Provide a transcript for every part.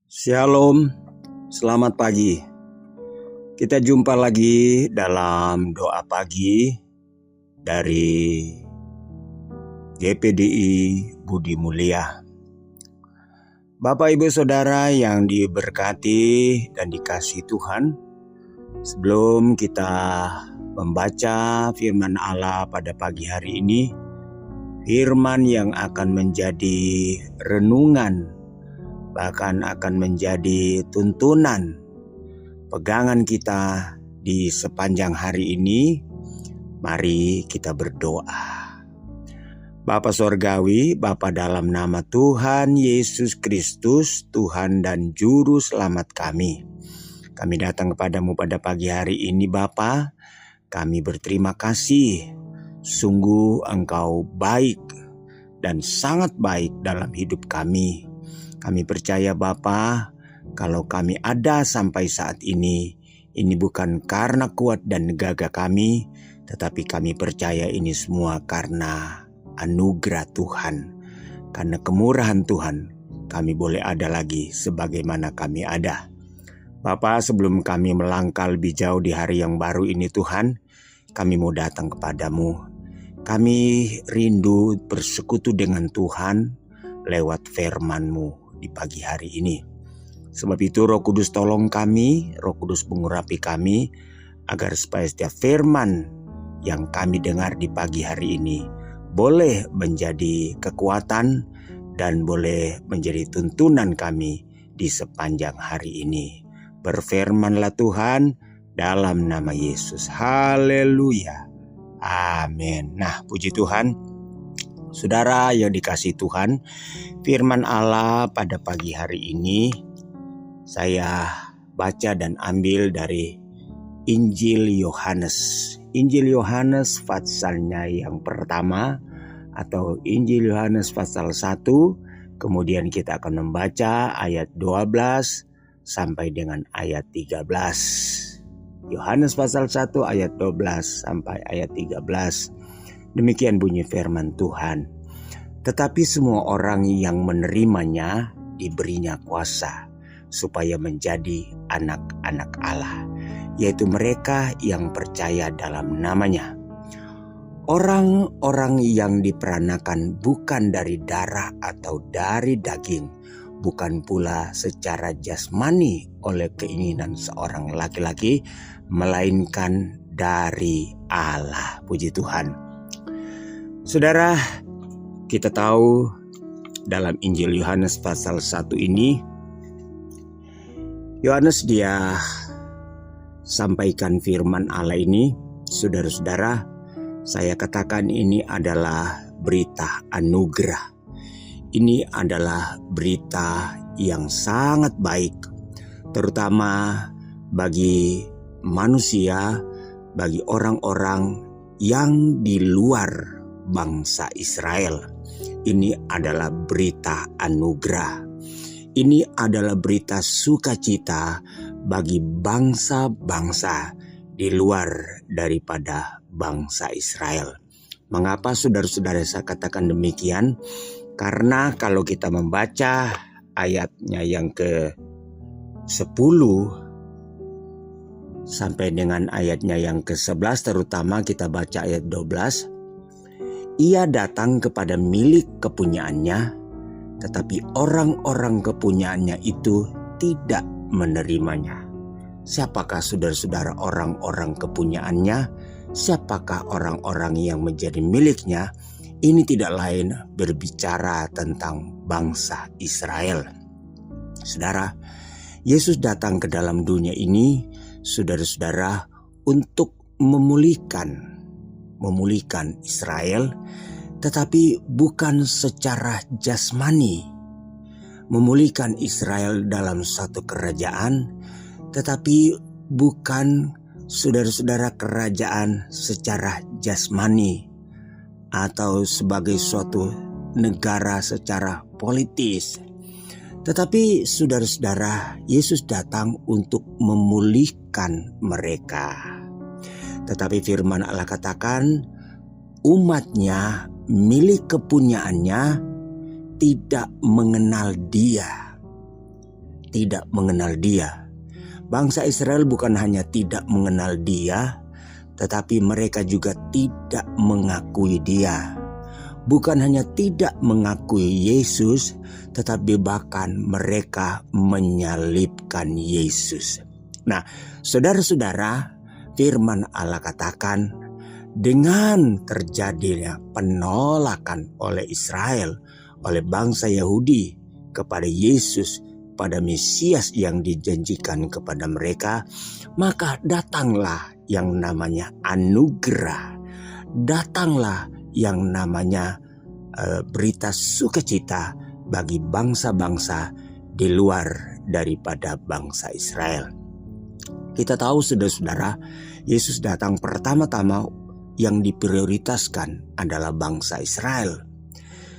Shalom, selamat pagi. Kita jumpa lagi dalam doa pagi dari GPDI Budi Mulia. Bapak Ibu Saudara yang diberkati dan dikasihi Tuhan, sebelum kita membaca firman Allah pada pagi hari ini, firman yang akan menjadi renungan, bahkan akan menjadi tuntunan pegangan kita di sepanjang hari ini, mari kita berdoa. Bapa Sorgawi, Bapa dalam nama Tuhan Yesus Kristus, Tuhan dan Juru Selamat kami. Kami datang kepadamu pada pagi hari ini Bapa, kami berterima kasih. Sungguh Engkau baik dan sangat baik dalam hidup kami. Kami percaya Bapa, kalau kami ada sampai saat ini bukan karena kuat dan gagah kami, tetapi kami percaya ini semua karena anugerah Tuhan. Karena kemurahan Tuhan, kami boleh ada lagi sebagaimana kami ada. Bapa, sebelum kami melangkah lebih jauh di hari yang baru ini Tuhan, kami mau datang kepadamu. Kami rindu bersekutu dengan Tuhan lewat firman-Mu di pagi hari ini. Sebab itu Roh Kudus tolong kami, Roh Kudus mengurapi kami, agar supaya setiap firman yang kami dengar di pagi hari ini boleh menjadi kekuatan dan boleh menjadi tuntunan kami di sepanjang hari ini. Berfirmanlah Tuhan dalam nama Yesus. Haleluya. Amin. Nah, puji Tuhan. Saudara yang dikasihi Tuhan, firman Allah pada pagi hari ini saya baca dan ambil dari Injil Yohanes. Injil Yohanes pasalnya yang pertama atau Injil Yohanes pasal 1, kemudian kita akan membaca ayat 12 sampai dengan ayat 13. Yohanes pasal 1 ayat 12 sampai ayat 13. Demikian bunyi firman Tuhan. Tetapi semua orang yang menerimanya diberinya kuasa supaya menjadi anak-anak Allah, yaitu mereka yang percaya dalam namanya. Orang-orang yang diperanakan bukan dari darah atau dari daging, bukan pula secara jasmani oleh keinginan seorang laki-laki, melainkan dari Allah. Puji Tuhan. Saudara, kita tahu dalam Injil Yohanes pasal 1 ini, Yohanes dia sampaikan firman Allah ini. Saudara-saudara, saya katakan ini adalah berita anugerah. Ini adalah berita yang sangat baik, terutama bagi manusia, bagi orang-orang yang di luar bangsa Israel. Ini adalah berita anugerah. Ini adalah berita sukacita bagi bangsa-bangsa di luar daripada bangsa Israel. Mengapa saudara-saudara saya katakan demikian? Karena kalau kita membaca ayatnya yang ke-10 sampai dengan ayatnya yang ke-11, terutama kita baca ayat 12. Ia datang kepada milik kepunyaannya, tetapi orang-orang kepunyaannya itu tidak menerimanya. Siapakah saudara-saudara orang-orang kepunyaannya? Siapakah orang-orang yang menjadi miliknya? Ini tidak lain berbicara tentang bangsa Israel. Saudara, Yesus datang ke dalam dunia ini, saudara-saudara, untuk memulihkan Israel, tetapi bukan secara jasmani. Memulihkan Israel dalam satu kerajaan, tetapi bukan saudara-saudara kerajaan secara jasmani atau sebagai suatu negara secara politis. Tetapi saudara-saudara, Yesus datang untuk memulihkan mereka. Tetapi firman Allah katakan, umatnya, milik kepunyaannya tidak mengenal Dia. tidak mengenal Dia. Bangsa Israel bukan hanya tidak mengenal Dia, tetapi mereka juga tidak mengakui Dia. Bukan hanya tidak mengakui Yesus, tetapi bahkan mereka menyalibkan Yesus. Nah, saudara-saudara, firman Allah katakan, dengan terjadinya penolakan oleh Israel, oleh bangsa Yahudi kepada Yesus, pada Mesias yang dijanjikan kepada mereka, maka datanglah yang namanya anugerah, datanglah yang namanya berita sukacita bagi bangsa-bangsa di luar daripada bangsa Israel. Kita tahu saudara-saudara, Yesus datang pertama-tama yang diprioritaskan adalah bangsa Israel.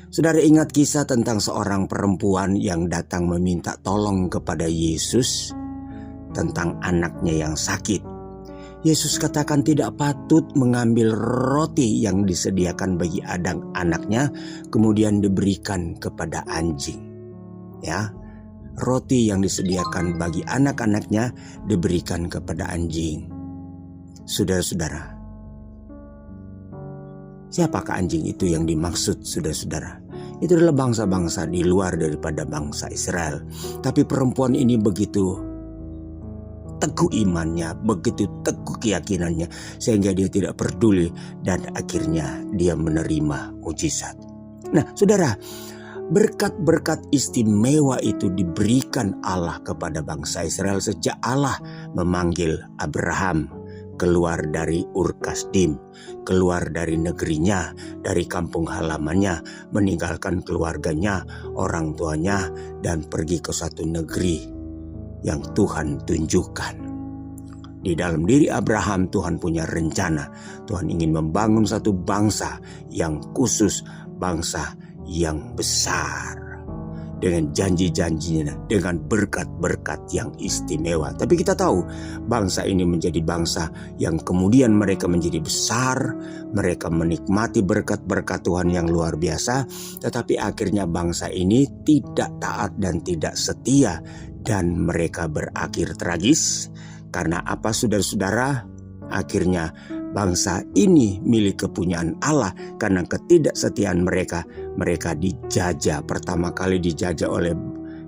Saudara ingat kisah tentang seorang perempuan yang datang meminta tolong kepada Yesus tentang anaknya yang sakit. Yesus katakan tidak patut mengambil roti yang disediakan bagi anaknya kemudian diberikan kepada anjing. Ya, roti yang disediakan bagi anak-anaknya diberikan kepada anjing. Saudara-saudara, siapakah anjing itu yang dimaksud, saudara-saudara? Itu adalah bangsa-bangsa di luar daripada bangsa Israel. Tapi perempuan ini begitu teguh imannya, begitu teguh keyakinannya, sehingga dia tidak peduli dan akhirnya dia menerima mujizat. Nah, saudara, berkat-berkat istimewa itu diberikan Allah kepada bangsa Israel sejak Allah memanggil Abraham keluar dari Ur Kasdim, keluar dari negerinya, dari kampung halamannya, meninggalkan keluarganya, orang tuanya, dan pergi ke satu negeri yang Tuhan tunjukkan. Di dalam diri Abraham Tuhan punya rencana. Tuhan ingin membangun satu bangsa yang khusus, bangsa yang besar, dengan janji-janjinya, dengan berkat-berkat yang istimewa. Tapi kita tahu bangsa ini menjadi bangsa yang kemudian mereka menjadi besar, mereka menikmati berkat-berkat Tuhan yang luar biasa, tetapi akhirnya bangsa ini tidak taat dan tidak setia, dan mereka berakhir tragis. Karena apa, saudara-saudara? Akhirnya bangsa ini milik kepunyaan Allah karena ketidaksetiaan mereka. Mereka dijajah, pertama kali dijajah oleh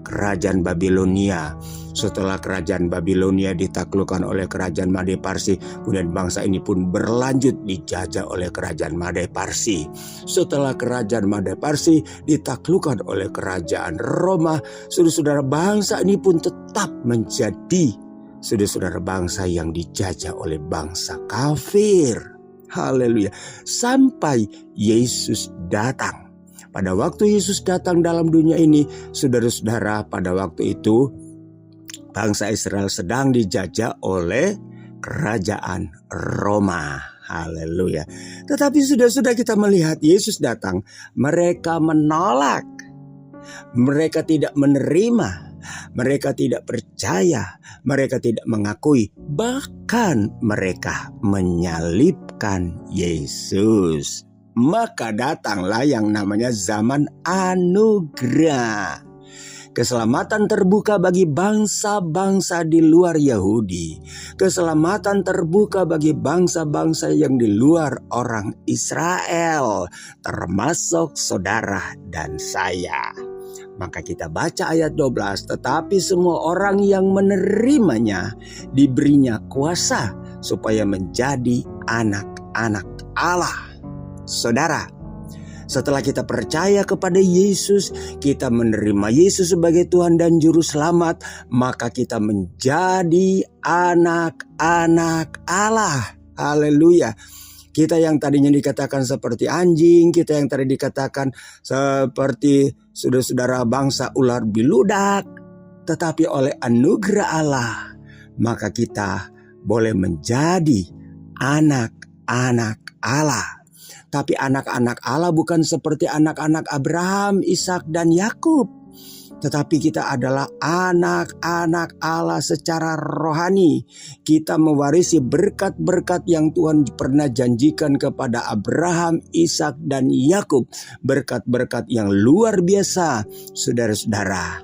kerajaan Babilonia. Setelah kerajaan Babilonia ditaklukkan oleh kerajaan Made Parsi, kemudian bangsa ini pun berlanjut dijajah oleh kerajaan Made Parsi. Setelah kerajaan Made Parsi ditaklukkan oleh kerajaan Roma, saudara-saudara, bangsa ini pun tetap menjadi saudara-saudara bangsa yang dijajah oleh bangsa kafir. Haleluya. Sampai Yesus datang. Pada waktu Yesus datang dalam dunia ini, saudara-saudara, pada waktu itu bangsa Israel sedang dijajah oleh kerajaan Roma. Haleluya. Tetapi sudah kita melihat Yesus datang, mereka menolak. Mereka tidak menerima. Mereka tidak percaya, mereka tidak mengakui, bahkan mereka menyalibkan Yesus. Maka datanglah yang namanya zaman anugerah. Keselamatan terbuka bagi bangsa-bangsa di luar Yahudi. Keselamatan terbuka bagi bangsa-bangsa yang di luar orang Israel, termasuk saudara dan saya. Maka kita baca ayat 12, tetapi semua orang yang menerimanya diberinya kuasa supaya menjadi anak-anak Allah. Saudara, setelah kita percaya kepada Yesus, kita menerima Yesus sebagai Tuhan dan Juru Selamat, maka kita menjadi anak-anak Allah. Haleluya. Kita yang tadinya dikatakan seperti anjing, kita yang tadi dikatakan seperti saudara-saudara bangsa ular biludak, tetapi oleh anugerah Allah, maka kita boleh menjadi anak-anak Allah. Tapi anak-anak Allah bukan seperti anak-anak Abraham, Ishak, dan Yakub. Tetapi kita adalah anak-anak Allah secara rohani. Kita mewarisi berkat-berkat yang Tuhan pernah janjikan kepada Abraham, Ishak, dan Yakub. Berkat-berkat yang luar biasa, saudara-saudara.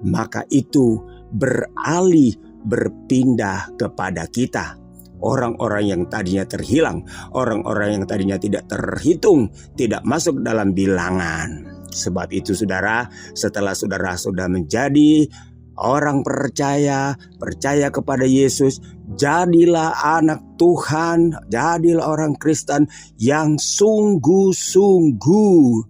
Maka itu beralih berpindah kepada kita. Orang-orang yang tadinya terhilang, orang-orang yang tadinya tidak terhitung, tidak masuk dalam bilangan. Sebab itu saudara, setelah saudara sudah menjadi orang percaya kepada Yesus, jadilah anak Tuhan, jadilah orang Kristen yang sungguh-sungguh.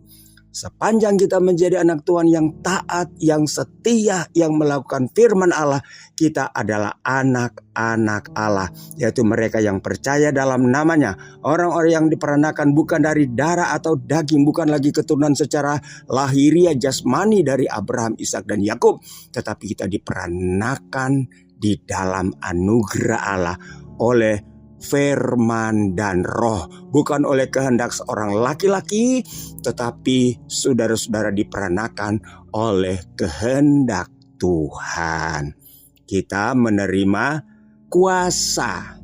Sepanjang kita menjadi anak Tuhan yang taat, yang setia, yang melakukan firman Allah, kita adalah anak-anak Allah, yaitu mereka yang percaya dalam namanya. Orang-orang yang diperanakan bukan dari darah atau daging, bukan lagi keturunan secara lahiriah jasmani dari Abraham, Ishak dan Yakub, tetapi kita diperanakan di dalam anugerah Allah oleh firman dan roh, bukan oleh kehendak seorang laki-laki, tetapi saudara-saudara diperanakan oleh kehendak Tuhan. Kita menerima kuasa.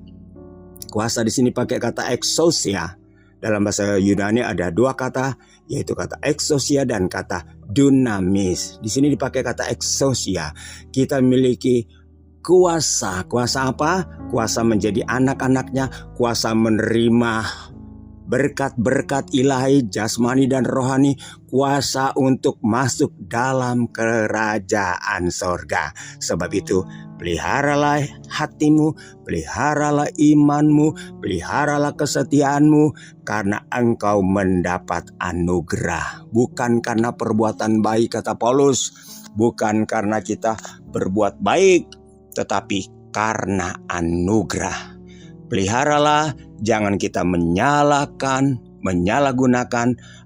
Kuasa di sini pakai kata exousia. Dalam bahasa Yunani ada dua kata, yaitu kata exousia dan kata dunamis. Di sini dipakai kata exousia. Kita memiliki kuasa. Kuasa apa? Kuasa menjadi anak-anaknya, kuasa menerima berkat-berkat ilahi, jasmani dan rohani, kuasa untuk masuk dalam kerajaan sorga. Sebab itu, peliharalah hatimu, peliharalah imanmu, peliharalah kesetiaanmu, karena engkau mendapat anugerah. Bukan karena perbuatan baik, kata Paulus, bukan karena kita berbuat baik, tetapi karena anugerah. Peliharalah, jangan kita menyalahgunakan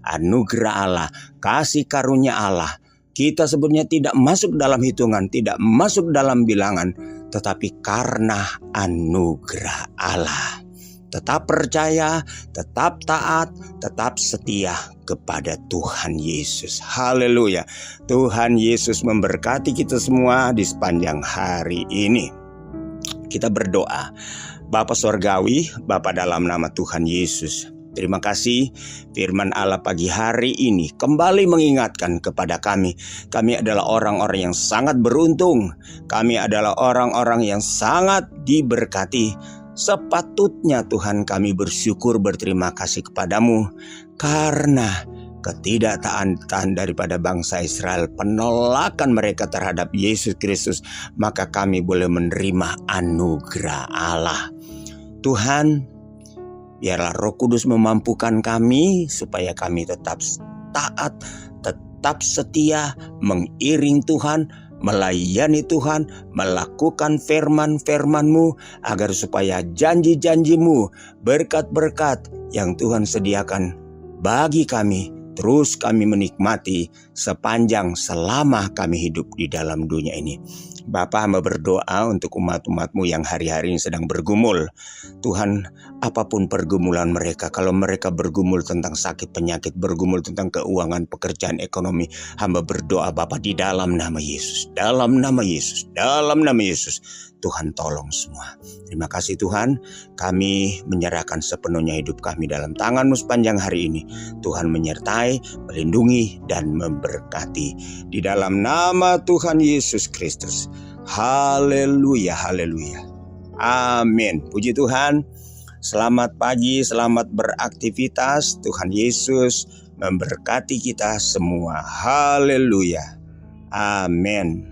anugerah Allah, kasih karunia Allah. Kita sebenarnya tidak masuk dalam hitungan, tidak masuk dalam bilangan, tetapi karena anugerah Allah. Tetap percaya, tetap taat, tetap setia kepada Tuhan Yesus. Haleluya. Tuhan Yesus memberkati kita semua di sepanjang hari ini. Kita berdoa. Bapa Sorgawi, Bapa dalam nama Tuhan Yesus, terima kasih firman Allah pagi hari ini kembali mengingatkan kepada kami. Kami adalah orang-orang yang sangat beruntung. Kami adalah orang-orang yang sangat diberkati. Sepatutnya Tuhan kami bersyukur, berterima kasih kepadamu karena ketidaktaatan daripada bangsa Israel, penolakan mereka terhadap Yesus Kristus, maka kami boleh menerima anugerah Allah. Tuhan, biarlah Roh Kudus memampukan kami supaya kami tetap taat, tetap setia, mengiring Tuhan, melayani Tuhan, melakukan firman-firman-Mu, agar supaya janji-janji-Mu, berkat-berkat yang Tuhan sediakan bagi kami, terus kami menikmati sepanjang selama kami hidup di dalam dunia ini. Bapa, hamba berdoa untuk umat-umat-Mu yang hari-hari ini sedang bergumul. Tuhan, apapun pergumulan mereka, kalau mereka bergumul tentang sakit penyakit, bergumul tentang keuangan, pekerjaan, ekonomi, hamba berdoa Bapa di dalam nama Yesus, dalam nama Yesus, dalam nama Yesus, Tuhan tolong semua. Terima kasih Tuhan, kami menyerahkan sepenuhnya hidup kami dalam tangan-Mu sepanjang hari ini. Tuhan menyertai, melindungi, dan memberkati. Di dalam nama Tuhan Yesus Kristus. Haleluya, haleluya. Amin. Puji Tuhan. Selamat pagi, selamat beraktivitas. Tuhan Yesus memberkati kita semua. Haleluya. Amin.